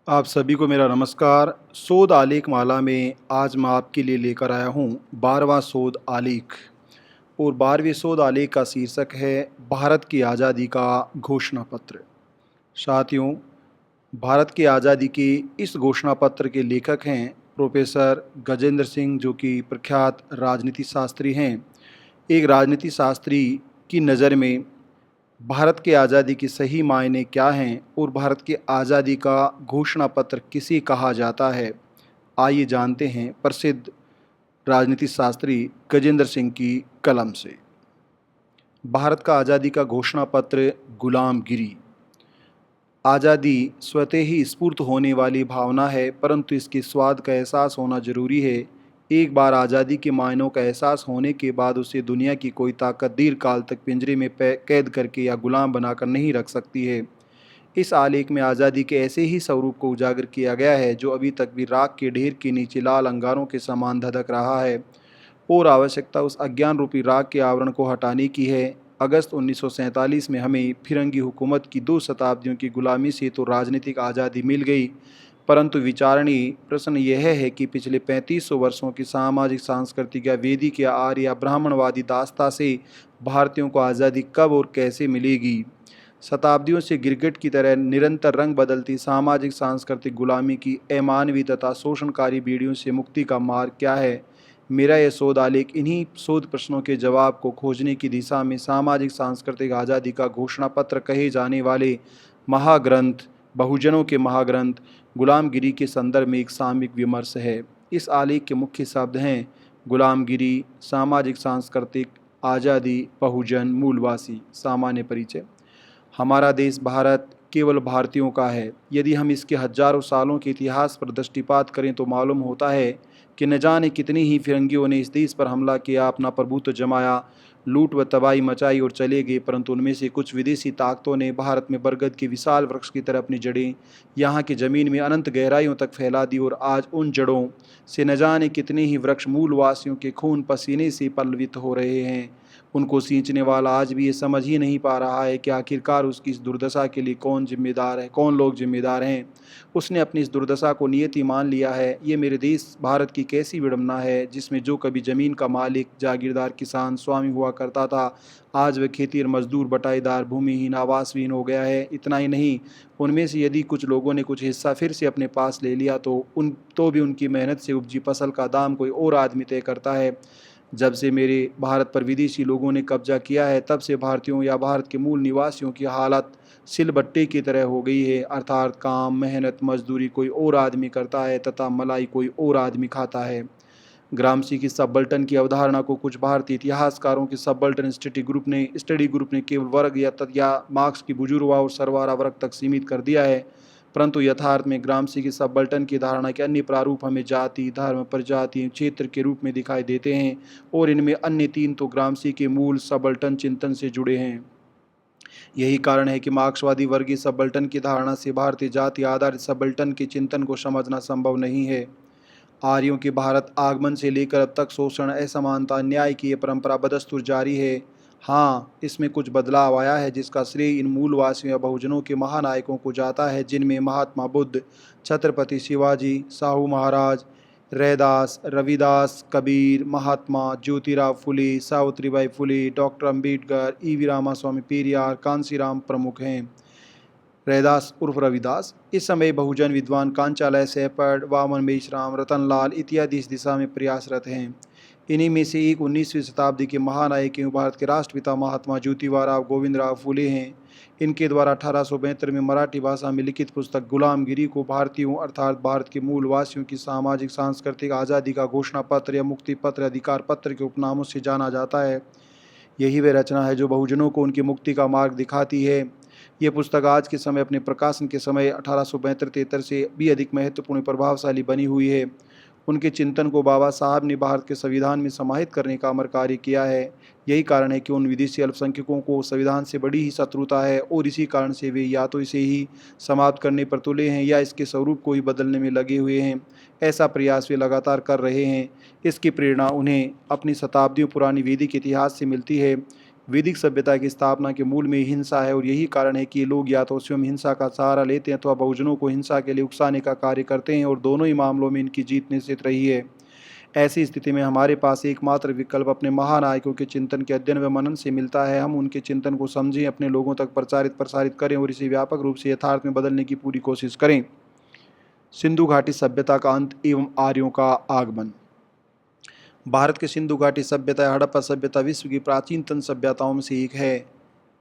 आप सभी को मेरा नमस्कार। शोध आलेख माला में आज मैं आपके लिए लेकर आया हूँ 12वां शोध आलेख। और 12वें शोध आलेख का शीर्षक है भारत की आज़ादी का घोषणा पत्र। साथियों, भारत की आज़ादी के इस घोषणा पत्र के लेखक हैं प्रोफेसर गजेंद्र सिंह, जो कि प्रख्यात राजनीति शास्त्री हैं। एक राजनीति शास्त्री की नज़र में भारत की आज़ादी के सही मायने क्या हैं और भारत की आज़ादी का घोषणा पत्र किसे कहा जाता है, आइए जानते हैं प्रसिद्ध राजनीति शास्त्री गजेंद्र सिंह की कलम से। भारत का आज़ादी का घोषणा पत्र। गुलामगिरी। आज़ादी स्वतः ही स्फूर्त होने वाली भावना है, परंतु इसके स्वाद का एहसास होना जरूरी है। एक बार आज़ादी के मायनों का एहसास होने के बाद उसे दुनिया की कोई ताकत दीर्घ काल तक पिंजरे में कैद करके या गुलाम बनाकर नहीं रख सकती है। इस आलेख में आज़ादी के ऐसे ही स्वरूप को उजागर किया गया है जो अभी तक भी राख के ढेर के नीचे लाल अंगारों के समान धधक रहा है, और आवश्यकता उस अज्ञान रूपी राख के आवरण को हटाने की है। अगस्त 1947 में हमें फिरंगी हुकूमत की 2 शताब्दियों की गुलामी से तो राजनीतिक आज़ादी मिल गई, परंतु विचारणीय प्रश्न यह है कि पिछले 3500 वर्षों की सामाजिक, सांस्कृतिक या वैदिक या आर्य या ब्राह्मणवादी दास्ता से भारतीयों को आज़ादी कब और कैसे मिलेगी। शताब्दियों से गिरगिट की तरह निरंतर रंग बदलती सामाजिक सांस्कृतिक गुलामी की अमानवीय तथा शोषणकारी बीड़ियों से मुक्ति का मार्ग क्या है। मेरा यह शोध आलेख इन्हीं शोध प्रश्नों के जवाब को खोजने की दिशा में सामाजिक सांस्कृतिक आज़ादी का घोषणा पत्र कहे जाने वाले महाग्रंथ, बहुजनों के महाग्रंथ गुलामगिरी के संदर्भ में एक सामयिक विमर्श है। इस आलेख के मुख्य शब्द हैं गुलामगिरी, सामाजिक सांस्कृतिक आज़ादी, बहुजन, मूलवासी। सामान्य परिचय। हमारा देश भारत केवल भारतीयों का है। यदि हम इसके हजारों सालों के इतिहास पर दृष्टिपात करें तो मालूम होता है कि न जाने कितनी ही फिरंगियों ने इस देश पर हमला किया, अपना प्रभुत्व जमाया, लूट व तबाही मचाई और चले गए, परंतु उनमें से कुछ विदेशी ताकतों ने भारत में बरगद के विशाल वृक्ष की तरह अपनी जड़ें यहाँ की ज़मीन में अनंत गहराइयों तक फैला दी, और आज उन जड़ों से न जाने कितने ही वृक्ष मूलवासियों के खून पसीने से पल्लवित हो रहे हैं। उनको सींचने वाला आज भी ये समझ ही नहीं पा रहा है कि आखिरकार उसकी इस दुर्दशा के लिए कौन जिम्मेदार है, कौन लोग जिम्मेदार हैं। उसने अपनी इस दुर्दशा को नियति मान लिया है। ये मेरे देश भारत की कैसी विडंबना है, जिसमें जो कभी ज़मीन का मालिक, जागीरदार, किसान, स्वामी हुआ करता था, आज वह खेती और मजदूर, बटाईदार, भूमिहीन, आवासहीन हो गया है। इतना ही नहीं, उनमें से यदि कुछ लोगों ने कुछ हिस्सा फिर से अपने पास ले लिया तो भी उनकी मेहनत से उपजी फसल का दाम कोई और आदमी तय करता है। जब से मेरे भारत पर विदेशी लोगों ने कब्जा किया है, तब से भारतीयों या भारत के मूल निवासियों की हालत सिलबट्टे की तरह हो गई है, अर्थात काम, मेहनत, मजदूरी कोई और आदमी करता है तथा मलाई कोई और आदमी खाता है। ग्रामसी की सबल्टन की अवधारणा को कुछ भारतीय इतिहासकारों के सबल्टन स्टडी ग्रुप ने केवल वर्ग या मार्क्स की बुजुर्गवाह और सरवारा वर्ग तक सीमित कर दिया है, परंतु यथार्थ में ग्रामसी की सबल्टन की धारणा के अन्य प्रारूप हमें जाति, धर्म, प्रजाति, क्षेत्र के रूप में दिखाई देते हैं, और इनमें अन्य 3 तो ग्रामसी के मूल सबल्टन चिंतन से जुड़े हैं। यही कारण है कि मार्क्सवादी वर्गीय सबल्टन की धारणा से भारतीय जाति आधारित सबल्टन के चिंतन को समझना संभव नहीं है। आर्यों के भारत आगमन से लेकर अब तक शोषण, असमानता, अन्याय की ये परंपरा बदस्तूर जारी है। हाँ, इसमें कुछ बदलाव आया है जिसका श्रेय इन मूलवासियों या बहुजनों के महानायकों को जाता है, जिनमें महात्मा बुद्ध, छत्रपति शिवाजी, साहू महाराज, रैदास, रविदास, कबीर, महात्मा ज्योतिराव फुले, सावित्रीबाई फुले, डॉक्टर अंबेडकर, ईवी रामास्वामी पेरियार, कांसीराम प्रमुख हैं। रैदास उर्फ रविदास इस समय बहुजन विद्वान कांचालय सेपड़, वामन मेश्राम, रतनलाल इत्यादि इस दिशा में प्रयासरत हैं। इन्हीं में से एक 19वीं शताब्दी के महानायक एवं भारत के राष्ट्रपिता महात्मा ज्योतिबा गोविंदराव फुले हैं। इनके द्वारा 1872 में मराठी भाषा में लिखित पुस्तक गुलामगिरी को भारतीयों अर्थात भारत के मूलवासियों की सामाजिक सांस्कृतिक आज़ादी का घोषणा पत्र या मुक्ति पत्र, अधिकार पत्र के उपनामों से जाना जाता है। यही वह रचना है जो बहुजनों को उनकी मुक्ति का मार्ग दिखाती है। ये पुस्तक आज के समय अपने प्रकाशन के समय 1872-73 से भी अधिक महत्वपूर्ण प्रभावशाली बनी हुई है। उनके चिंतन को बाबा साहब ने भारत के संविधान में समाहित करने का अमर कार्य किया है। यही कारण है कि उन विदेशी अल्पसंख्यकों को संविधान से बड़ी ही शत्रुता है, और इसी कारण से वे या तो इसे ही समाप्त करने पर तुले हैं या इसके स्वरूप को ही बदलने में लगे हुए हैं। ऐसा प्रयास वे लगातार कर रहे हैं। इसकी प्रेरणा उन्हें अपनी शताब्दियों पुरानी वैदिक इतिहास से मिलती है। वैदिक सभ्यता की स्थापना के मूल में हिंसा है और यही कारण है कि ये लोग या तो स्वयं हिंसा का सहारा लेते हैं अथवा बहुजनों को हिंसा के लिए उकसाने का कार्य करते हैं और दोनों ही मामलों में इनकी जीत निश्चित रही है। ऐसी स्थिति में हमारे पास एकमात्र विकल्प अपने महानायकों के चिंतन के अध्ययन व मनन से मिलता है। हम उनके चिंतन को समझें, अपने लोगों तक प्रसारित करें और इसे व्यापक रूप से यथार्थ में बदलने की पूरी कोशिश करें। सिंधु घाटी सभ्यता का अंत एवं आर्यों का आगमन। भारत की सिंधु घाटी सभ्यता हड़प्पा सभ्यता विश्व की प्राचीनतम सभ्यताओं में से एक है।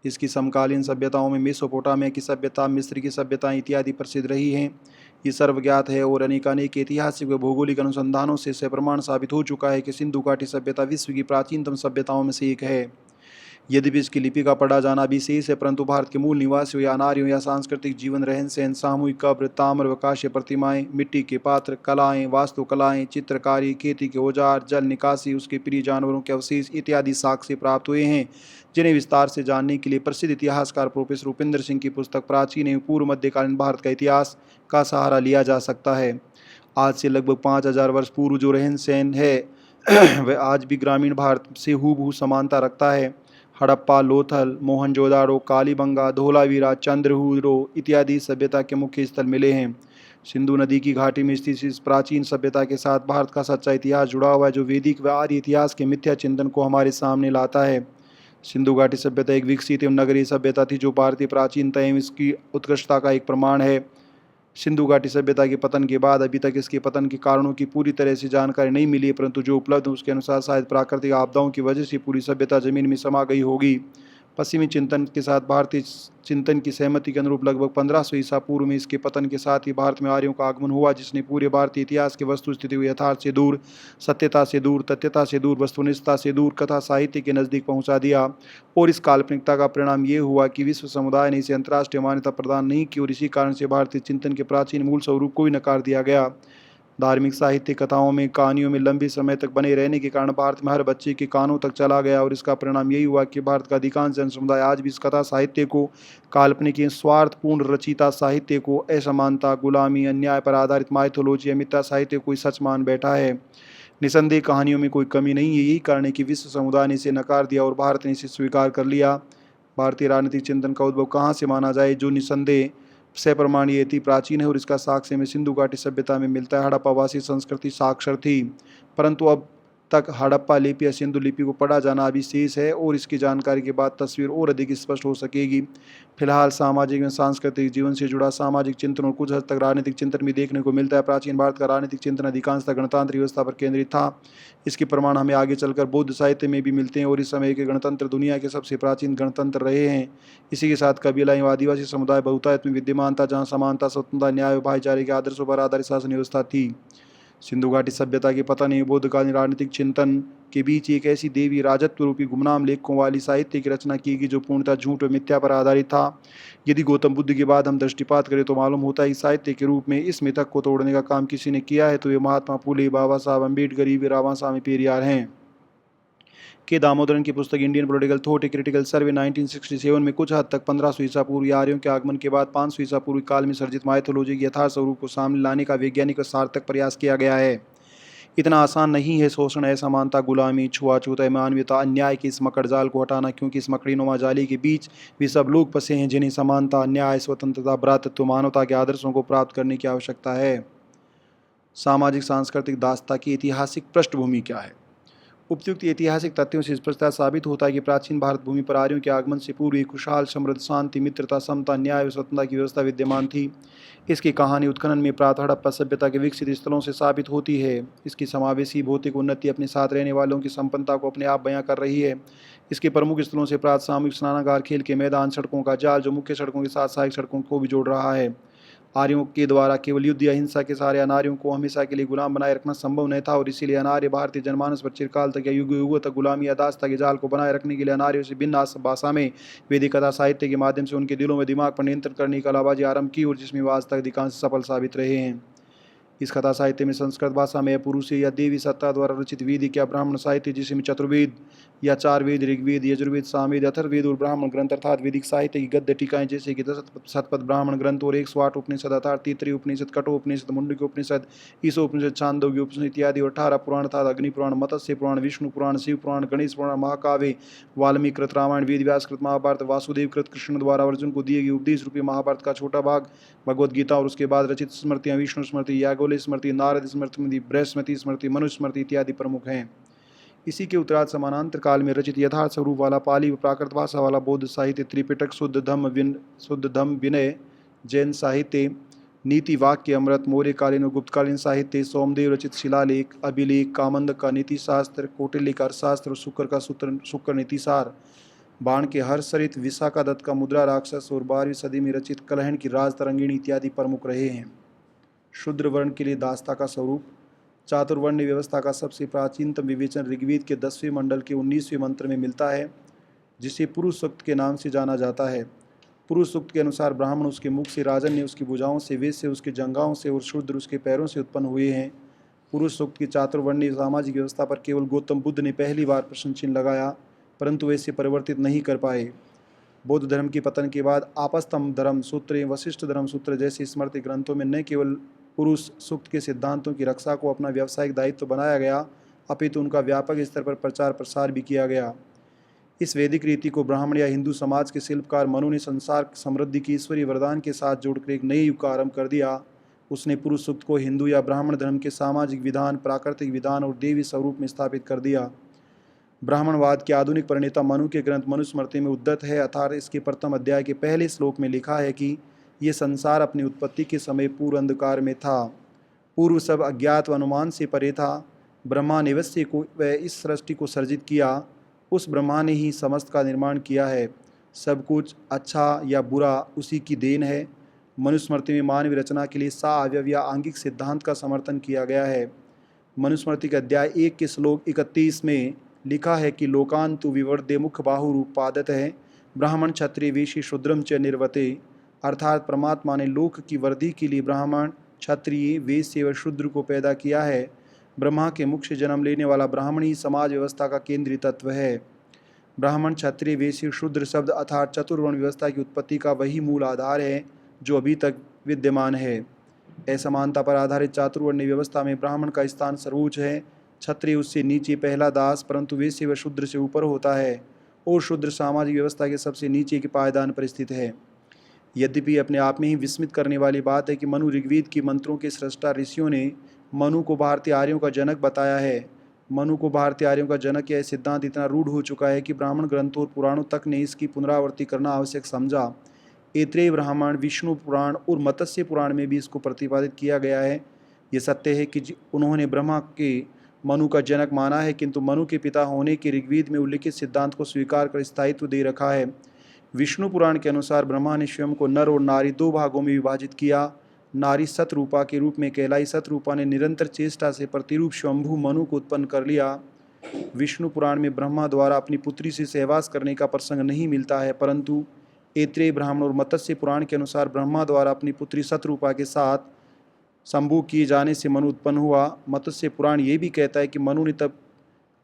इसकी समकालीन सभ्यताओं में मेसोपोटामिया की सभ्यता, मिस्र की सभ्यताएं इत्यादि प्रसिद्ध रही हैं। ये सर्वज्ञात है और अनेकानेक ऐतिहासिक व भौगोलिक अनुसंधानों से सप्रमाण साबित हो चुका है कि सिंधु घाटी सभ्यता विश्व की प्राचीनतम सभ्यताओं में से एक है। यद्यपि इसकी लिपि का पढ़ा जाना भी शेष है, परंतु भारत के मूल निवासियों या नारियों या सांस्कृतिक जीवन, रहन सहन, सामूहिक कब्र, ताम्र व कांस्य प्रतिमाएं, मिट्टी के पात्र, कलाएं, वास्तुकलाएं, चित्रकारी, खेती के औजार, जल निकासी, उसके प्रिय जानवरों के अवशेष इत्यादि साक्ष्य प्राप्त हुए हैं, जिन्हें विस्तार से जानने के लिए प्रसिद्ध इतिहासकार प्रोफेसर उपेंद्र सिंह की पुस्तक प्राचीन एवं पूर्व मध्यकालीन भारत का इतिहास का सहारा लिया जा सकता है। आज से लगभग 5000 वर्ष पूर्व जो रहन सहन है वह आज भी ग्रामीण भारत से हूबहू समानता रखता है। हड़प्पा, लोथल, मोहनजोदाड़ो, कालीबंगा, धोलावीरा, चंद्रहूरो इत्यादि सभ्यता के मुख्य स्थल मिले हैं। सिंधु नदी की घाटी में स्थित इस प्राचीन सभ्यता के साथ भारत का सच्चा इतिहास जुड़ा हुआ है, जो वैदिक व आर्य इतिहास के मिथ्या चिंतन को हमारे सामने लाता है। सिंधु घाटी सभ्यता एक विकसित एवं नगरीय सभ्यता थी, जो भारतीय प्राचीनता एवं इसकी उत्कृष्टता का एक प्रमाण है। सिंधु घाटी सभ्यता के पतन के बाद अभी तक इसके पतन के कारणों की पूरी तरह से जानकारी नहीं मिली है, परंतु जो उपलब्ध है उसके अनुसार शायद प्राकृतिक आपदाओं की वजह से पूरी सभ्यता जमीन में समा गई होगी। पश्चिमी चिंतन के साथ भारतीय चिंतन की सहमति के अनुरूप लगभग 1500 ईसा पूर्व में इसके पतन के साथ ही भारत में आर्यों का आगमन हुआ, जिसने पूरे भारतीय इतिहास के वस्तु स्थिति को यथार्थ से दूर, सत्यता से दूर, तथ्यता से दूर, वस्तुनिष्ठता से दूर, कथा साहित्य के नज़दीक पहुंचा दिया। और इस काल्पनिकता का परिणाम ये हुआ कि विश्व समुदाय ने इसे अंतर्राष्ट्रीय मान्यता प्रदान नहीं की और इसी कारण से भारतीय चिंतन के प्राचीन मूल स्वरूप को ही नकार दिया गया। धार्मिक साहित्य, कथाओं में, कहानियों में लंबे समय तक बने रहने के कारण भारत में हर बच्चे के कानों तक चला गया और इसका परिणाम यही हुआ कि भारत का अधिकांश जन समुदाय आज भी इस कथा साहित्य को, काल्पनिक स्वार्थपूर्ण रचिता साहित्य को, असमानता, गुलामी, अन्याय पर आधारित माइथोलॉजी या मिथ्या साहित्य को सच मान बैठा है। निसंदेह कहानियों में कोई कमी नहीं है, यही कारण है कि विश्व समुदाय ने इसे नकार दिया और भारत ने इसे स्वीकार कर लिया। भारतीय राजनीतिक चिंतन का उद्भव कहाँ से माना जाए, जो निसंदेह सप्रमाणीय अति प्राचीन है और इसका साक्ष्य में सिंधु घाटी सभ्यता में मिलता है। हड़प्पावासी संस्कृति साक्षर थी, परंतु अब तक हड़प्पा लिपि या सिंधु लिपि को पढ़ा जाना अभी शेष है और इसकी जानकारी के बाद तस्वीर और अधिक स्पष्ट हो सकेगी। फिलहाल सामाजिक एवं सांस्कृतिक जीवन से जुड़ा सामाजिक चिंतन और कुछ हद तक राजनीतिक चिंतन भी देखने को मिलता है। प्राचीन भारत का राजनीतिक चिंतन अधिकांशतः गणतांत्रिक व्यवस्था पर केंद्रित था। इसके प्रमाण हमें आगे चलकर बौद्ध साहित्य में भी मिलते हैं और इस समय के गणतंत्र दुनिया के सबसे प्राचीन गणतंत्र रहे हैं। इसी के साथ कबीला एवं आदिवासी समुदाय बहुतायत में विद्यमान था, जहाँ समानता, स्वतंत्रता, न्याय व भाईचारे के आदर्शों पर आधारित शासन व्यवस्था थी। सिंधु घाटी सभ्यता के पतन एवं बौद्धकालीन राजनीतिक चिंतन के बीच एक ऐसी देवी राजत्व रूपी गुमनाम लेखकों वाली साहित्य की रचना की गई जो पूर्णतः झूठ व मिथ्या पर आधारित था। यदि गौतम बुद्ध के बाद हम दृष्टिपात करें तो मालूम होता है कि साहित्य के रूप में इस मिथक को तोड़ने का काम किसी ने किया है तो वे महात्मा फूले, बाबा साहब अम्बेडकर, वी रामास्वामी पेरियार हैं। के दामोदरन की पुस्तक Indian political thought a critical survey 1967 में कुछ हद तक 1500 ईसा पूर्व आर्यों के आगमन के बाद 500 ईसा पूर्व काल में सर्जित माइथोलॉजी के यथार्थ स्वरूप को सामने लाने का वैज्ञानिक और सार्थक प्रयास किया गया है। इतना आसान नहीं है शोषण, असमानता, गुलामी, छुआछूत, अमानवीयता, अन्याय के इस मकड़जाल को हटाना, क्योंकि इस मकड़ीनुमा जाली के बीच वे सब लोग फंसे हैं जिन्हें समानता, न्याय, स्वतंत्रता, भ्रातृत्व, मानवता के आदर्शों को प्राप्त करने की आवश्यकता है। सामाजिक सांस्कृतिक दास्ता की ऐतिहासिक पृष्ठभूमि क्या है? उपयुक्त ऐतिहासिक तथ्यों से स्पष्टता साबित होता है कि प्राचीन भारत भूमि पर आर्यों के आगमन से पूर्व एक खुशहाल, समृद्ध, शांति, मित्रता, समता, न्याय व स्वतंत्रता की व्यवस्था विद्यमान थी। इसकी कहानी उत्खनन में प्राप्त हड़प्पा सभ्यता के विकसित स्थलों से साबित होती है। इसकी समावेशी भौतिक उन्नति अपने साथ रहने वालों की संपन्नता को अपने आप बयां कर रही है। इसके प्रमुख स्थलों से प्राप्त सामूहिक स्नानागार, खेल के मैदान, सड़कों का जाल जो मुख्य सड़कों के साथ सहायक सड़कों को भी जोड़ रहा है। आर्यों के द्वारा केवल युद्ध या हिंसा के सहारे अनार्यों को हमेशा के लिए गुलाम बनाए रखना संभव नहीं था और इसीलिए अनार्य भारतीय जनमानस पर चिरकाल तक या युग युगों तक गुलामी या दासता के जाल को बनाए रखने के लिए अनार्यों से भिन्न भाषा में वैदिक कथा साहित्य के माध्यम से उनके दिलों में दिमाग पर नियंत्रण करने का आवाज़ आरंभ की और जिसमें वह आज तक अधिकांश सफल साबित रहे हैं। इस कथा साहित्य में संस्कृत भाषा में पुरुष या देवी सत्ता द्वारा रचित वैदिक या ब्राह्मण साहित्य जिसमें चतुर्वेद या चार वेद, ऋग्वेद, यजुर्वेद, सामवेद, अथर्ववेद और ब्राह्मण ग्रंथ अर्थात वैदिक साहित्य की गद्य टीकाएं जैसे कि शतपथ ब्राह्मण ग्रंथ और 108 उपनिषद अर्थात तैत्तिरीय उपनिषद, कठोपनिषद, मुंडक उपनिषद, ईशोपनिषद, छांदोग्य उपनिषद इत्यादि और 18 पुराण अर्थात अग्नि पुराण, मत्स्य पुराण, विष्णु पुराण, शिव पुराण, गणेश पुराण, महाकाव्य, वाल्मीकि कृत रामायण, वेद व्यास कृत महाभारत, वासुदेव कृत कृष्ण द्वारा अर्जुन को दिए गए उपदेश रूपी महाभारत का छोटा भाग भगवद गीता और उसके बाद रचित स्मृतियां विष्णु स्मृति, याज्ञवल्क्य स्मृति, नारद स्मृति, बृहस्पति स्मृति, मनु स्मृति इत्यादि प्रमुख हैं। इसी के उत्तरार्ध समानांतर काल में रचित यथार्थ स्वरूप वाला पाली व प्राकृत भाषा वाला बौद्ध साहित्य त्रिपिटक, शुद्ध धम्म विनय, जैन साहित्य, नीति वाक्य अमृत, मौर्यकालीन और गुप्तकालीन साहित्य, सोमदेव रचित शिलालेख, अभिलेख, कामंद का नीति शास्त्र, कौटिल्य का अर्थशास्त्र और शुक्र का शुक्र नीतिसार, बाण के हर्षरित, विशाखा दत्त का मुद्रा राक्षस और 12वीं सदी में रचित कलहण की राज तरंगिणी इत्यादि प्रमुख रहे हैं। शूद्र वर्ण के लिए दास्ता का स्वरूप चातुर्वर्ण्य व्यवस्था का सबसे प्राचीनतम विवेचन ऋग्वेद के 10वें मंडल के 19वें मंत्र में मिलता है, जिसे पुरुष सूक्त के नाम से जाना जाता है। पुरुष सूक्त के अनुसार ब्राह्मण उसके मुख से, राजन्य उसकी भुजाओं से, वैश्य उसके जंघाओं से और शूद्र उसके पैरों से उत्पन्न हुए हैं। पुरुष सूक्त की चातुर्वर्ण्य सामाजिक व्यवस्था पर केवल गौतम बुद्ध ने पहली बार प्रश्न चिन्ह लगाया, परंतु वे इसे परिवर्तित नहीं कर पाए। बौद्ध धर्म के पतन के बाद आपस्तंभ धर्म सूत्र, वशिष्ठ धर्म सूत्र जैसे स्मृति ग्रंथों में न केवल पुरुष सूक्त के सिद्धांतों की रक्षा को अपना व्यावसायिक दायित्व बनाया गया, अपितु उनका व्यापक स्तर पर प्रचार प्रसार भी किया गया। इस वैदिक रीति को ब्राह्मण या हिंदू समाज के शिल्पकार मनु ने संसार समृद्धि की ईश्वरीय वरदान के साथ जोड़कर एक नए युग का आरंभ कर दिया। उसने पुरुष सूक्त को हिंदू या ब्राह्मण धर्म के सामाजिक विधान, प्राकृतिक विधान और देवी स्वरूप में स्थापित कर दिया। ब्राह्मणवाद के आधुनिक प्रणेता मनु के ग्रंथ मनुस्मृति में उद्धत है, अर्थात इसके प्रथम अध्याय के पहले श्लोक में लिखा है कि ये संसार अपनी उत्पत्ति के समय पूर्व अंधकार में था, पूर्व सब अज्ञात व अनुमान से परे था। ब्रह्मा ने वैश्य को व इस सृष्टि को सर्जित किया, उस ब्रह्मा ने ही समस्त का निर्माण किया है। सब कुछ अच्छा या बुरा उसी की देन है। मनुस्मृति में मानवीय रचना के लिए साअवयव या आंगिक सिद्धांत का समर्थन किया गया है। मनुस्मृति के अध्याय 1 के श्लोक 31 में लिखा है कि लोकान तु विवर्धे मुख बाहुरूपादत है, ब्राह्मण क्षत्रिय वैश्य शूद्रम च निर्वते, अर्थात परमात्मा ने लोक की वृद्धि के लिए ब्राह्मण, क्षत्रिय, वैश्य व शूद्र को पैदा किया है। ब्रह्मा के मुख से जन्म लेने वाला ब्राह्मण ही समाज व्यवस्था का केंद्रीय तत्व है। ब्राह्मण, क्षत्रिय, वैश्य, शूद्र शब्द अर्थात चतुर्वर्ण व्यवस्था की उत्पत्ति का वही मूल आधार है जो अभी तक विद्यमान है। असमानता पर आधारित चातुर्वर्ण्य व्यवस्था में ब्राह्मण का स्थान सर्वोच्च है, क्षत्रिय उससे नीचे पहला दास, परंतु वैश्य व शूद्र से ऊपर होता है और शूद्र सामाजिक व्यवस्था के सबसे नीचे के पायदान पर स्थित है। यद्यपि अपने आप में ही विस्मित करने वाली बात है कि मनु ऋग्वेद की मंत्रों के सृष्टा ऋषियों ने मनु को भारतीय आर्यों का जनक बताया है। मनु को भारतीय आर्यों का जनक यह सिद्धांत इतना रूढ़ हो चुका है कि ब्राह्मण ग्रंथों और पुराणों तक ने इसकी पुनरावृत्ति करना आवश्यक समझा। ऐत्रेय ब्राह्मण, विष्णु पुराण और मत्स्य पुराण में भी इसको प्रतिपादित किया गया है। ये सत्य है कि उन्होंने ब्रह्मा के मनु का जनक माना है, किंतु मनु के पिता होने के ऋग्वेद में उल्लिखित सिद्धांत को स्वीकार कर स्थायित्व दे रखा है। विष्णु पुराण के अनुसार ब्रह्मा ने स्वयं को नर और नारी 2 भागों में विभाजित किया। नारी सतरूपा के रूप में कहलाई। सतरूपा ने निरंतर चेष्टा से प्रतिरूप स्वयंभू मनु को उत्पन्न कर लिया। विष्णु पुराण में ब्रह्मा द्वारा अपनी पुत्री से सहवास करने का प्रसंग नहीं मिलता है, परंतु ऐत्रेय ब्राह्मण और मत्स्य पुराण के अनुसार ब्रह्मा द्वारा अपनी पुत्री सतरूपा के साथ संभोग किए जाने से मनु उत्पन्न हुआ। मत्स्य पुराण ये भी कहता है कि मनु ने तब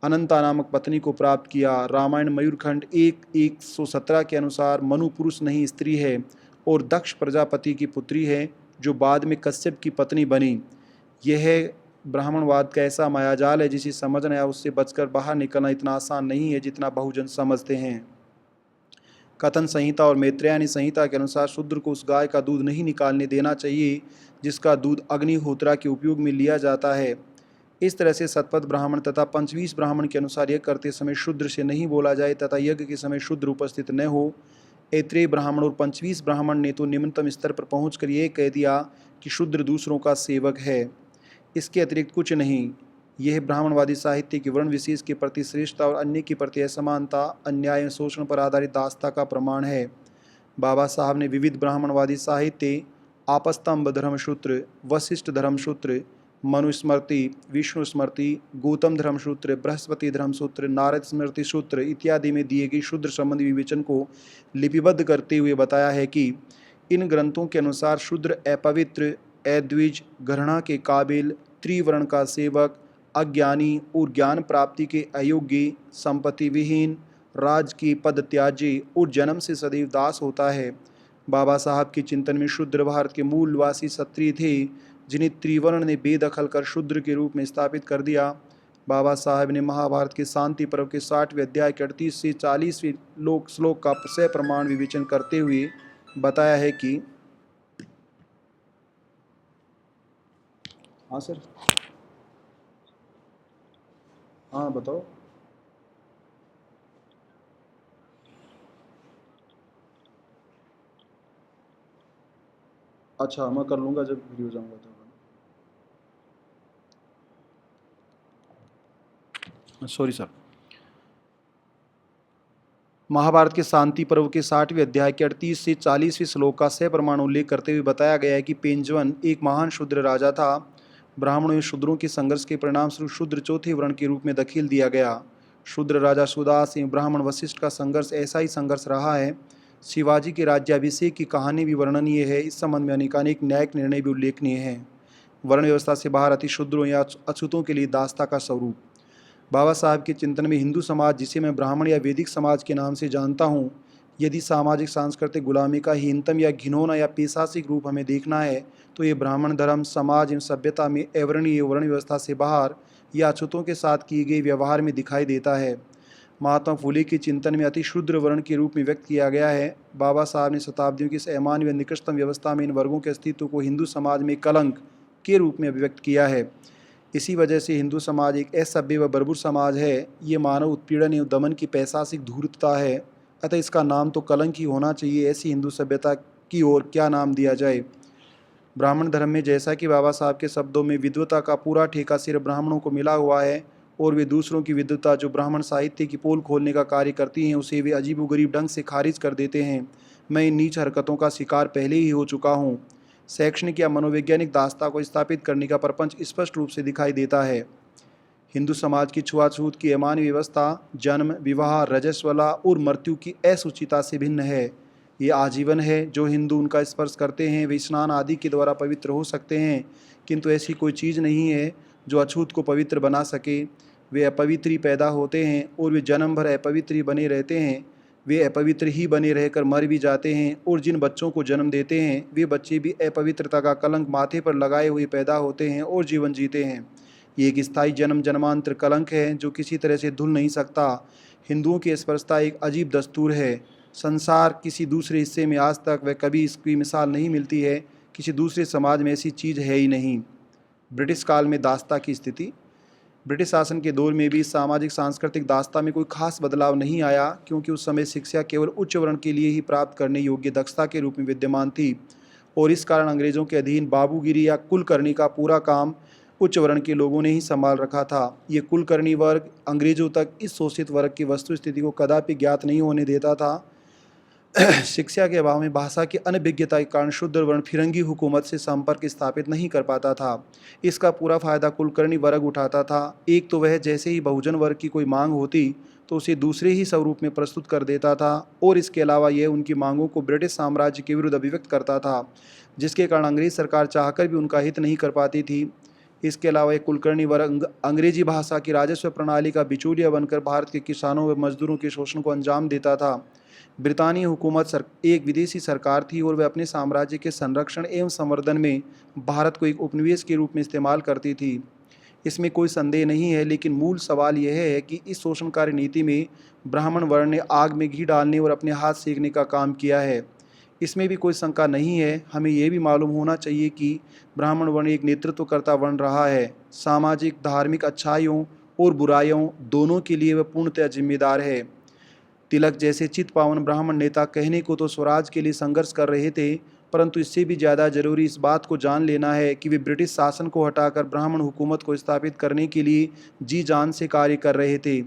अनंता नामक पत्नी को प्राप्त किया। रामायण मयूरखंड 1:117 के अनुसार मनु पुरुष नहीं स्त्री है और दक्ष प्रजापति की पुत्री है, जो बाद में कश्यप की पत्नी बनी। यह ब्राह्मणवाद का ऐसा मायाजाल है जिसे समझना या उससे बचकर बाहर निकलना इतना आसान नहीं है जितना बहुजन समझते हैं। कथन संहिता और मैत्रेयनी संहिता के अनुसार शूद्र को उस गाय का दूध नहीं निकालने देना चाहिए जिसका दूध अग्निहोत्रा के उपयोग में लिया जाता है। इस तरह से शतपथ ब्राह्मण तथा पंचवीस ब्राह्मण के अनुसार यज्ञ करते समय शूद्र से नहीं बोला जाए तथा यज्ञ के समय शूद्र उपस्थित न हो। ऐत्रेय ब्राह्मण और पंचवीस ब्राह्मण ने तो निम्नतम स्तर पर पहुंचकर यह कह दिया कि शूद्र दूसरों का सेवक है, इसके अतिरिक्त कुछ नहीं। यह ब्राह्मणवादी साहित्य की वर्ण विशेष के प्रति श्रेष्ठता और अन्य के प्रति असमानता, अन्याय और शोषण पर आधारित दास्ता का प्रमाण है। बाबा साहब ने विविध ब्राह्मणवादी साहित्य आपस्तंभ धर्मसूत्र, वशिष्ठ धर्मसूत्र, मनुस्मृति, विष्णु स्मृति, गौतम धर्मसूत्र, बृहस्पति धर्मसूत्र, नारद स्मृति सूत्र इत्यादि में दिए गए शूद्र संबंधी विवेचन को लिपिबद्ध करते हुए बताया है कि इन ग्रंथों के अनुसार शूद्र अपवित्र, अद्विज, घृणा के काबिल, त्रिवर्ण का सेवक, अज्ञानी और ज्ञान प्राप्ति के अयोग्य, संपत्ति विहीन, राज की पद त्याजी और जन्म से सदैव दास होता है। बाबा साहब के चिंतन में शूद्र भारत के मूलवासी क्षत्रिय थे, जिन्हें त्रिवर्ण ने बेदखल कर शूद्र के रूप में स्थापित कर दिया। बाबा साहब ने महाभारत के शांति पर्व के 60वें अध्याय के 38 से 40वें श्लोक का सप्रमाण विवेचन करते हुए बताया है कि हाँ सर, हाँ बताओ। अच्छा, मैं कर लूँगा जब फ्री हो जाऊँगा तो। Sorry sir. महाभारत के शांति पर्व के 60वें अध्याय के 38 से 40वें श्लोक का सप्रमाण उल्लेख करते हुए बताया गया है कि पेंजवन एक महान शूद्र राजा था। ब्राह्मणों एवं शूद्रों के संघर्ष के परिणाम स्वरूप शूद्र चौथे वर्ण के रूप में दखील दिया गया। शूद्र राजा सुदास एवं ब्राह्मण वशिष्ठ का संघर्ष ऐसा ही संघर्ष रहा है। शिवाजी के राज्याभिषेक की कहानी भी वर्णनीय है। इस संबंध में अनेकानेक न्यायिक निर्णय भी उल्लेखनीय हैं। वर्ण व्यवस्था से बाहर अति शूद्रों या अछूतों के लिए दास्ता का स्वरूप। बाबा साहब के चिंतन में हिंदू समाज, जिसे मैं ब्राह्मण या वैदिक समाज के नाम से जानता हूँ, यदि सामाजिक सांस्कृतिक गुलामी का हीनतम या घिनौना या पैशासिक रूप हमें देखना है तो ये ब्राह्मण धर्म, समाज एवं सभ्यता में अवर्णीय वर्ण व्यवस्था से बाहर या अछूतों के साथ किए गए व्यवहार में दिखाई देता है। महात्मा फूले के चिंतन में अति शूद्र वर्ण के रूप में व्यक्त किया गया है। बाबा साहब ने शताब्दियों की इस अमान्य व निकृष्टतम व्यवस्था में इन वर्गों के अस्तित्व को हिंदू समाज में कलंक के रूप में अभिव्यक्त किया है। इसी वजह से हिंदू समाज एक असभ्य व बर्बर समाज है। ये मानव उत्पीड़न एवं दमन की पैशासिक धूर्तता है। अतः इसका नाम तो कलंक ही होना चाहिए। ऐसी हिंदू सभ्यता की ओर क्या नाम दिया जाए। ब्राह्मण धर्म में जैसा कि बाबा साहब के शब्दों में विद्वता का पूरा ठेका सिर्फ ब्राह्मणों को मिला हुआ है और वे दूसरों की विद्वता जो ब्राह्मण साहित्य की पोल खोलने का कार्य करती हैं उसे वे अजीबोगरीब ढंग से खारिज कर देते हैं। मैं इन नीच हरकतों का शिकार पहले ही हो चुका हूँ। शैक्षणिक या मनोवैज्ञानिक दास्ता को स्थापित करने का प्रपंच स्पष्ट रूप से दिखाई देता है। हिंदू समाज की छुआछूत की अमान्य व्यवस्था जन्म, विवाह, रजस्वला और मृत्यु की असुचिता से भिन्न है। ये आजीवन है। जो हिंदू उनका स्पर्श करते हैं वे स्नान आदि के द्वारा पवित्र हो सकते हैं, किंतु ऐसी कोई चीज़ नहीं है जो अछूत को पवित्र बना सके। वे अपवित्र ही पैदा होते हैं और वे जन्म भर अपवित्र ही बने रहते हैं। वे अपवित्र ही बने रहकर मर भी जाते हैं और जिन बच्चों को जन्म देते हैं वे बच्चे भी अपवित्रता का कलंक माथे पर लगाए हुए पैदा होते हैं और जीवन जीते हैं। ये एक स्थायी जन्म जन्मांतर कलंक है जो किसी तरह से धुल नहीं सकता। हिंदुओं की स्पर्शता एक अजीब दस्तूर है। संसार किसी दूसरे हिस्से में आज तक वह कभी इसकी मिसाल नहीं मिलती है। किसी दूसरे समाज में ऐसी चीज़ है ही नहीं। ब्रिटिश काल में दास्ता की स्थिति। ब्रिटिश शासन के दौर में भी सामाजिक सांस्कृतिक दास्ता में कोई खास बदलाव नहीं आया, क्योंकि उस समय शिक्षा केवल उच्च वर्ण के लिए ही प्राप्त करने योग्य दक्षता के रूप में विद्यमान थी और इस कारण अंग्रेज़ों के अधीन बाबूगिरी या कुलकर्णी का पूरा काम उच्च वर्ण के लोगों ने ही संभाल रखा था। ये कुलकर्णी वर्ग अंग्रेज़ों तक इस शोषित वर्ग की वस्तु स्थिति को कदापि ज्ञात नहीं होने देता था। शिक्षा के अभाव में भाषा की अनभिज्ञता के कारण शूद्र वर्ण फिरंगी हुकूमत से संपर्क स्थापित नहीं कर पाता था। इसका पूरा फायदा कुलकर्णी वर्ग उठाता था। एक तो वह जैसे ही बहुजन वर्ग की कोई मांग होती तो उसे दूसरे ही स्वरूप में प्रस्तुत कर देता था और इसके अलावा यह उनकी मांगों को ब्रिटिश साम्राज्य के विरुद्ध अभिव्यक्त करता था, जिसके कारण अंग्रेज सरकार चाहकर भी उनका हित नहीं कर पाती थी। इसके अलावा एक कुलकर्णी वर्ग अंग्रेजी भाषा की राजस्व प्रणाली का बिचौलिया बनकर भारत के किसानों व मजदूरों के शोषण को अंजाम देता था। ब्रितानी हुकूमत एक विदेशी सरकार थी और वह अपने साम्राज्य के संरक्षण एवं संवर्धन में भारत को एक उपनिवेश के रूप में इस्तेमाल करती थी। इसमें कोई संदेह नहीं है, लेकिन मूल सवाल यह है कि इस शोषणकारी नीति में ब्राह्मण वर्ण ने आग में घी डालने और अपने हाथ सेकने का काम किया है। इसमें भी कोई शंका नहीं है। हमें यह भी मालूम होना चाहिए कि ब्राह्मण वर्ण एक नेतृत्वकर्ता वर्ण रहा है। सामाजिक धार्मिक अच्छाइयों और बुराइयों दोनों के लिए वह पूर्णतः जिम्मेदार है। तिलक जैसे चित पावन ब्राह्मण नेता कहने को तो स्वराज के लिए संघर्ष कर रहे थे, परंतु इससे भी ज़्यादा जरूरी इस बात को जान लेना है कि वे ब्रिटिश शासन को हटाकर ब्राह्मण हुकूमत को स्थापित करने के लिए जी जान से कार्य कर रहे थे।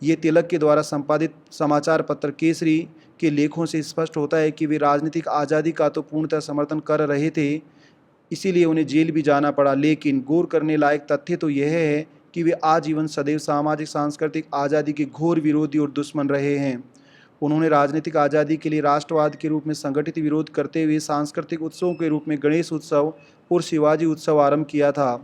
ये तिलक के द्वारा संपादित समाचार पत्र केसरी के लेखों से स्पष्ट होता है कि वे राजनीतिक आज़ादी का तो पूर्णतः समर्थन कर रहे थे, इसीलिए उन्हें जेल भी जाना पड़ा। लेकिन गौर करने लायक तथ्य तो यह है कि वे आजीवन सदैव सामाजिक सांस्कृतिक आज़ादी के घोर विरोधी और दुश्मन रहे हैं। उन्होंने राजनीतिक आज़ादी के लिए राष्ट्रवाद के रूप में संगठित विरोध करते हुए सांस्कृतिक उत्सवों के रूप में गणेश उत्सव और शिवाजी उत्सव आरंभ किया था,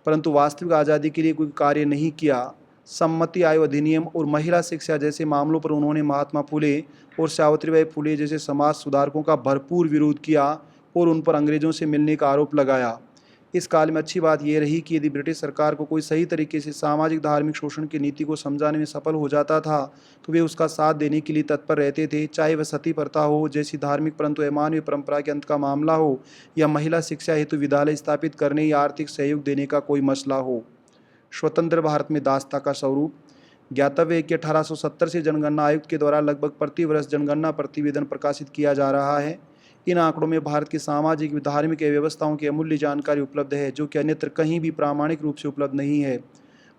परंतु वास्तविक आज़ादी के लिए कोई कार्य नहीं किया। सम्मति आयोग अधिनियम और महिला शिक्षा जैसे मामलों पर उन्होंने महात्मा फुले और सावित्रीबाई फुले जैसे समाज सुधारकों का भरपूर विरोध किया और उन पर अंग्रेजों से मिलने का आरोप लगाया। इस काल में अच्छी बात यह रही कि यदि ब्रिटिश सरकार को कोई सही तरीके से सामाजिक धार्मिक शोषण की नीति को समझाने में सफल हो जाता था तो वे उसका साथ देने के लिए तत्पर रहते थे, चाहे वह सती प्रथा हो जैसी धार्मिक परंतु अमानवीय परंपरा के अंत का मामला हो, या महिला शिक्षा हेतु विद्यालय स्थापित करने या आर्थिक सहयोग देने का कोई मसला हो। स्वतंत्र भारत में दासता का स्वरूप। ज्ञातव्य है कि 1870 से जनगणना आयुक्त के द्वारा लगभग प्रति वर्ष जनगणना प्रतिवेदन प्रकाशित किया जा रहा है। इन आंकड़ों में भारत की सामाजिक व धार्मिक व्यवस्थाओं की अमूल्य जानकारी उपलब्ध है, जो कि अन्यत्र कहीं भी प्रामाणिक रूप से उपलब्ध नहीं है।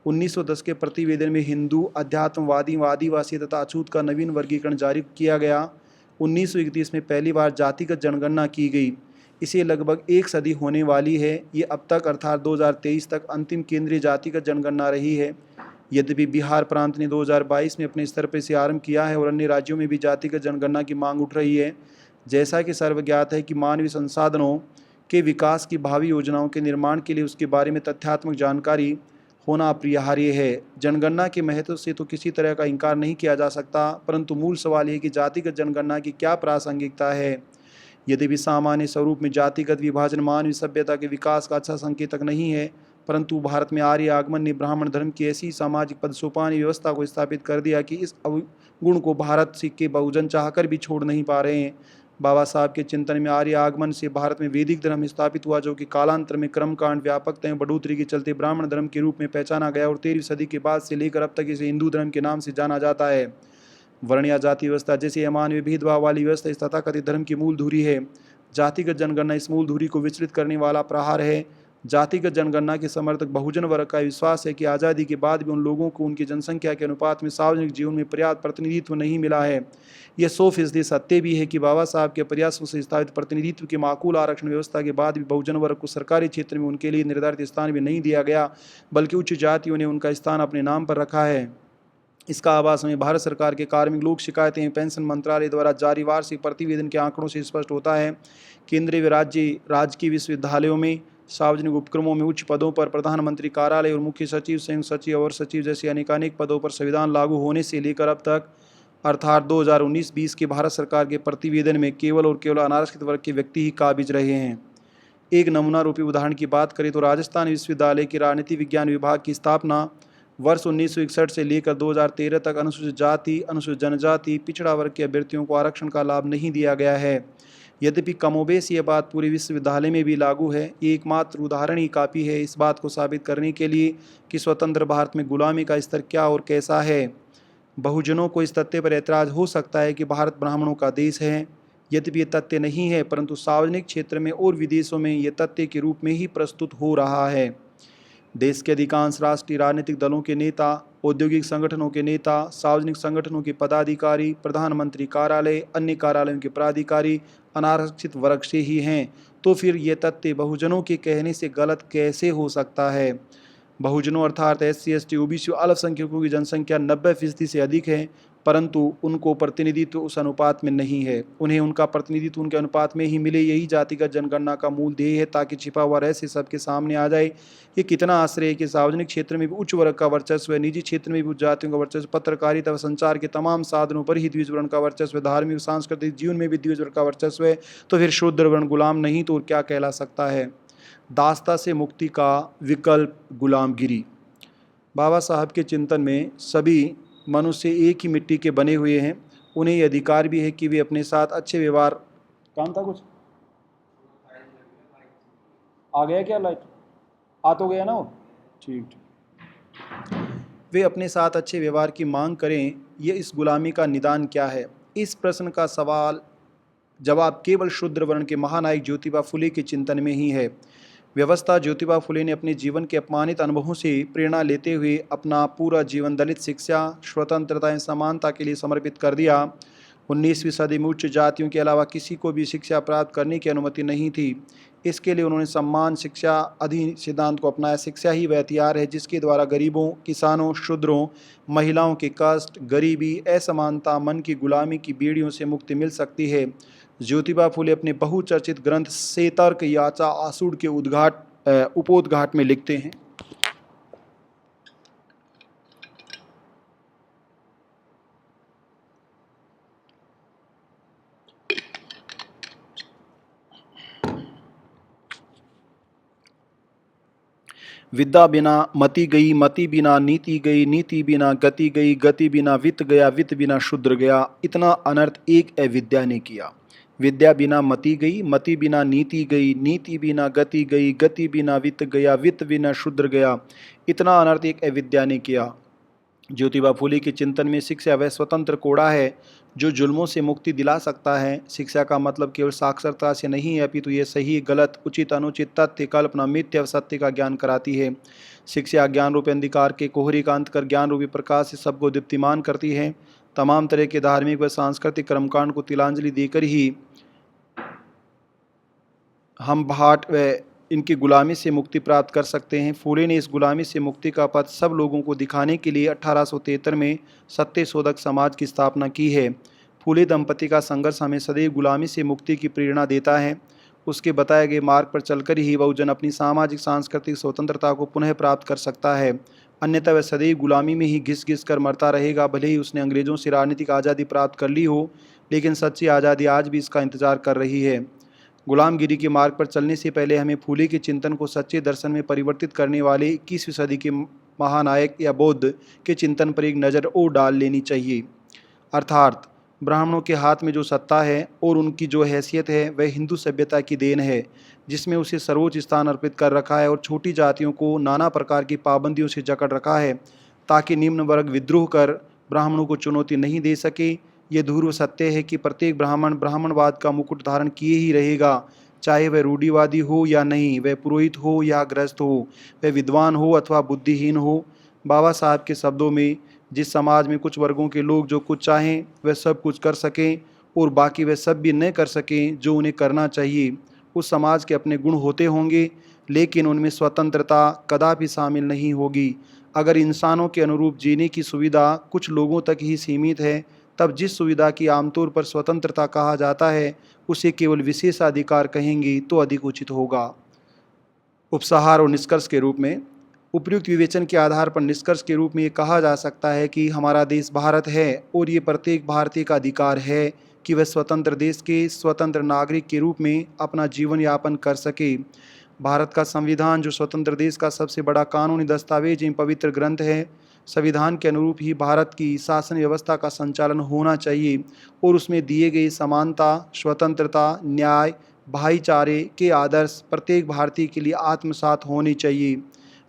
1910 के प्रतिवेदन में हिंदू, अध्यात्मवादी व आदिवासी तथा अछूत का नवीन वर्गीकरण जारी किया गया। 1931 में पहली बार जातिगत जनगणना की गई। इसे लगभग एक सदी होने वाली है। ये अब तक अर्थात 2023 तक अंतिम केंद्रीय जातिगत जनगणना रही है। यद्यपि बिहार प्रांत ने 2022 में अपने स्तर पर इसे आरंभ किया है और अन्य राज्यों में भी जातिगत जनगणना की मांग उठ रही है। जैसा कि सर्वज्ञात है कि मानवीय संसाधनों के विकास की भावी योजनाओं के निर्माण के लिए उसके बारे में तथ्यात्मक जानकारी होना अपरिहार्य है। जनगणना के महत्व से तो किसी तरह का इंकार नहीं किया जा सकता, परंतु मूल सवाल यह कि जातिगत जनगणना की क्या प्रासंगिकता है। यद्यपि सामान्य स्वरूप में जातिगत विभाजन मानवीय सभ्यता के विकास का अच्छा संकेतक नहीं है, परंतु भारत में आर्य आगमन ने ब्राह्मण धर्म की ऐसी सामाजिक पदसोपानी व्यवस्था को स्थापित कर दिया कि इस अवगुण को भारत के बहुजन चाहकर भी छोड़ नहीं पा रहे हैं। बाबा साहब के चिंतन में आर्य आगमन से भारत में वैदिक धर्म स्थापित हुआ, जो कि कालांतर में क्रमकांड व्यापकता एवं बढ़ोतरी के चलते ब्राह्मण धर्म के रूप में पहचाना गया और 13वीं सदी के बाद से लेकर अब तक इसे हिंदू धर्म के नाम से जाना जाता है। वर्ण या जाति व्यवस्था जैसे अमानवीय भेदभाव वाली व्यवस्था इस तथाकथित धर्म की मूल धुरी है। जातिगत जनगणना इस मूल धुरी को विचलित करने वाला प्रहार है। जातिगत जनगणना के समर्थक बहुजन वर्ग का विश्वास है कि आज़ादी के बाद भी उन लोगों को उनकी जनसंख्या के अनुपात में सार्वजनिक जीवन में पर्याप्त प्रतिनिधित्व नहीं मिला है। यह 100% सत्य भी है कि बाबा साहब के प्रयासों से स्थापित प्रतिनिधित्व की माकूल आरक्षण व्यवस्था के बाद भी बहुजन वर्ग को सरकारी क्षेत्र में उनके लिए निर्धारित स्थान भी नहीं दिया गया, बल्कि उच्च जातियों ने उनका स्थान अपने नाम पर रखा है। इसका आभास हमें भारत सरकार के कार्मिक लोक शिकायतें एवं पेंशन मंत्रालय द्वारा जारी वार्षिक प्रतिवेदन के आंकड़ों से स्पष्ट होता है। केंद्रीय व राजकीय विश्वविद्यालयों में, सार्वजनिक उपक्रमों में उच्च पदों पर, प्रधानमंत्री कार्यालय और मुख्य सचिव, संयुक्त सचिव और सचिव जैसे अनेकानेक पदों पर संविधान लागू होने से लेकर अब तक अर्थात 2019-20 के भारत सरकार के प्रतिवेदन में केवल और केवल अनारक्षित वर्ग के व्यक्ति ही काबिज रहे हैं। एक नमूना रूपी उदाहरण की बात करें तो राजस्थान विश्वविद्यालय की राजनीति विज्ञान विभाग की स्थापना वर्ष 1961 से लेकर 2013 तक अनुसूचित जाति, अनुसूचित जनजाति, पिछड़ा वर्ग के अभ्यर्थियों को आरक्षण का लाभ नहीं दिया गया है। यद्यपि कमोबेश ये बात पूरे विश्वविद्यालय में भी लागू है। ये एकमात्र उदाहरण ही काफ़ी है इस बात को साबित करने के लिए कि स्वतंत्र भारत में गुलामी का स्तर क्या और कैसा है। बहुजनों को इस तथ्य पर ऐतराज़ हो सकता है कि भारत ब्राह्मणों का देश है। यद्यपि ये तथ्य नहीं है, परंतु सार्वजनिक क्षेत्र में और विदेशों में ये तथ्य के रूप में ही प्रस्तुत हो रहा है। देश के अधिकांश राष्ट्रीय राजनीतिक दलों के नेता, औद्योगिक संगठनों के नेता, सार्वजनिक संगठनों के पदाधिकारी, प्रधानमंत्री कार्यालय, अन्य कार्यालयों के प्राधिकारी अनारक्षित वर्ग से ही हैं। तो फिर ये तथ्य बहुजनों के कहने से गलत कैसे हो सकता है। बहुजनों अर्थात SC, ST, OBC अल्पसंख्यकों की जनसंख्या 90% से अधिक है, परंतु उनको प्रतिनिधित्व उस अनुपात में नहीं है। उन्हें उनका प्रतिनिधित्व उनके अनुपात में ही मिले, यही जातिगत जनगणना का मूल ध्येय है, ताकि छिपा हुआ रहस्य सबके सामने आ जाए। ये कितना आश्चर्य है कि सार्वजनिक क्षेत्र में भी उच्च वर्ग का वर्चस्व है, निजी क्षेत्र में भी उच्च जातियों का वर्चस्व, पत्रकारिता व संचार के तमाम साधनों पर ही द्विज वर्ण का वर्चस्व, धार्मिक सांस्कृतिक जीवन में भी द्विज वर्ण का वर्चस्व है। तो फिर शूद्र वर्ण गुलाम नहीं तो और क्या कहला सकता है। दास्ता से मुक्ति का विकल्प गुलामगिरी। बाबा साहब के चिंतन में सभी मनुष्य एक ही मिट्टी के बने हुए हैं। उन्हें यह अधिकार भी है कि वे अपने साथ अच्छे व्यवहार, काम था कुछ आ गया क्या, लाइट आ तो गया ना वो, ठीक। वे अपने साथ अच्छे व्यवहार की मांग करें। ये इस गुलामी का निदान क्या है। इस प्रश्न का सवाल जवाब केवल शूद्र वर्ण के महानायक ज्योतिबा फुले के चिंतन में ही है। व्यवस्था ज्योतिबा फुले ने अपने जीवन के अपमानित अनुभवों से प्रेरणा लेते हुए अपना पूरा जीवन दलित शिक्षा, स्वतंत्रता एवं समानता के लिए समर्पित कर दिया। 19वीं सदी में उच्च जातियों के अलावा किसी को भी शिक्षा प्राप्त करने की अनुमति नहीं थी। इसके लिए उन्होंने सम्मान शिक्षा अधि सिद्धांत को अपनाया। शिक्षा ही वह हथियार है जिसके द्वारा गरीबों, किसानों, शूद्रों, महिलाओं के कष्ट, गरीबी, असमानता, मन की गुलामी की बेड़ियों से मुक्ति मिल सकती है। ज्योतिबा फुले अपने बहुचर्चित ग्रंथ सेतर्क याचा आसूड़ के उपोद्घाट में लिखते हैं, विद्या बिना मति गई, मति बिना नीति गई, नीति बिना गति गई, गति बिना वित्त गया, वित्त बिना शूद्र गया। इतना अनर्थ एक अविद्या ने किया। विद्या बिना मति गई, मति बिना नीति गई, नीति बिना गति गई, गति बिना वित्त गया, वित्त बिना शूद्र गया। इतना अनर्थ एक अविद्या ने किया। ज्योतिबा फुले के चिंतन में शिक्षा वह स्वतंत्र कोड़ा है जो जुल्मों से मुक्ति दिला सकता है। शिक्षा का मतलब केवल साक्षरता से नहीं है, अपितु ये सही गलत, उचित अनुचित, तथ्य कल्पना, मिथ्या व सत्य का ज्ञान कराती है। शिक्षा ज्ञान रूपी अंधकार के कोहरे का अंत कर ज्ञान रूपी प्रकाश से सबको दीप्तिमान करती है। तमाम तरह के धार्मिक व सांस्कृतिक कर्मकांड को तिलांजलि देकर ही हम भाट व इनकी गुलामी से मुक्ति प्राप्त कर सकते हैं। फुले ने इस गुलामी से मुक्ति का पथ सब लोगों को दिखाने के लिए 1873 में सत्यशोधक समाज की स्थापना की है। फुले दंपति का संघर्ष हमें सदैव गुलामी से मुक्ति की प्रेरणा देता है। उसके बताए गए मार्ग पर चलकर ही बहुजन अपनी सामाजिक सांस्कृतिक स्वतंत्रता को पुनः प्राप्त कर सकता है, अन्यथा वह सदैव गुलामी में ही घिस घिस कर मरता रहेगा। भले ही उसने अंग्रेजों से राजनीतिक आज़ादी प्राप्त कर ली हो, लेकिन सच्ची आज़ादी आज भी इसका इंतजार कर रही है। गुलामगिरी के मार्ग पर चलने से पहले हमें फुले के चिंतन को सच्चे दर्शन में परिवर्तित करने वाले 21वीं सदी के महानायक या बौद्ध के चिंतन पर एक नज़र और डाल लेनी चाहिए। अर्थात ब्राह्मणों के हाथ में जो सत्ता है और उनकी जो हैसियत है वह हिंदू सभ्यता की देन है, जिसमें उसे सर्वोच्च स्थान अर्पित कर रखा है और छोटी जातियों को नाना प्रकार की पाबंदियों से जकड़ रखा है ताकि निम्न वर्ग विद्रोह कर ब्राह्मणों को चुनौती नहीं दे सके। ये ध्रुव सत्य है कि प्रत्येक ब्राह्मण ब्राह्मणवाद का मुकुट धारण किए ही रहेगा, चाहे वह रूढ़िवादी हो या नहीं, वह पुरोहित हो या गृहस्थ हो, वह विद्वान हो अथवा बुद्धिहीन हो। बाबा साहब के शब्दों में, जिस समाज में कुछ वर्गों के लोग जो कुछ चाहें वह सब कुछ कर सकें और बाकी वह सब भी न कर सकें जो उन्हें करना चाहिए, उस समाज के अपने गुण होते होंगे लेकिन उनमें स्वतंत्रता कदापि शामिल नहीं होगी। अगर इंसानों के अनुरूप जीने की सुविधा कुछ लोगों तक ही सीमित है, तब जिस सुविधा की आमतौर पर स्वतंत्रता कहा जाता है उसे केवल विशेषाधिकार कहेंगे तो अधिक उचित होगा। उपसंहार और निष्कर्ष के रूप में, उपयुक्त विवेचन के आधार पर निष्कर्ष के रूप में ये कहा जा सकता है कि हमारा देश भारत है और ये प्रत्येक भारतीय का अधिकार है कि वह स्वतंत्र देश के स्वतंत्र नागरिक के रूप में अपना जीवन यापन कर सके। भारत का संविधान जो स्वतंत्र देश का सबसे बड़ा कानूनी दस्तावेज एवं पवित्र ग्रंथ है, संविधान के अनुरूप ही भारत की शासन व्यवस्था का संचालन होना चाहिए और उसमें दिए गए समानता, स्वतंत्रता, न्याय, भाईचारे के आदर्श प्रत्येक भारतीय के लिए आत्मसात होने चाहिए।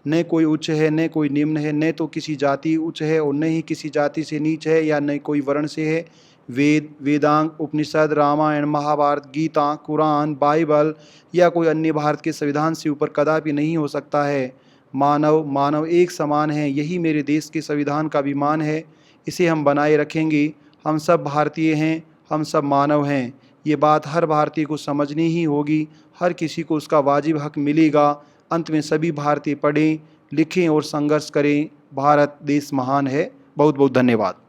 न कोई उच्च है न कोई निम्न है, न तो किसी जाति उच्च है और न ही किसी जाति से नीच है या न कोई वर्ण से है। वेद, वेदांग, उपनिषद, रामायण, महाभारत, गीता, कुरान, बाइबल या कोई अन्य भारत के संविधान से ऊपर कदापि नहीं हो सकता है। मानव एक समान है, यही मेरे देश के संविधान का अभिमान है। इसे हम बनाए रखेंगे। हम सब भारतीय हैं, हम सब मानव हैं। ये बात हर भारतीय को समझनी ही होगी। हर किसी को उसका वाजिब हक मिलेगा। अंत में सभी भारतीय पढ़ें, लिखें और संघर्ष करें। भारत देश महान है। बहुत बहुत धन्यवाद।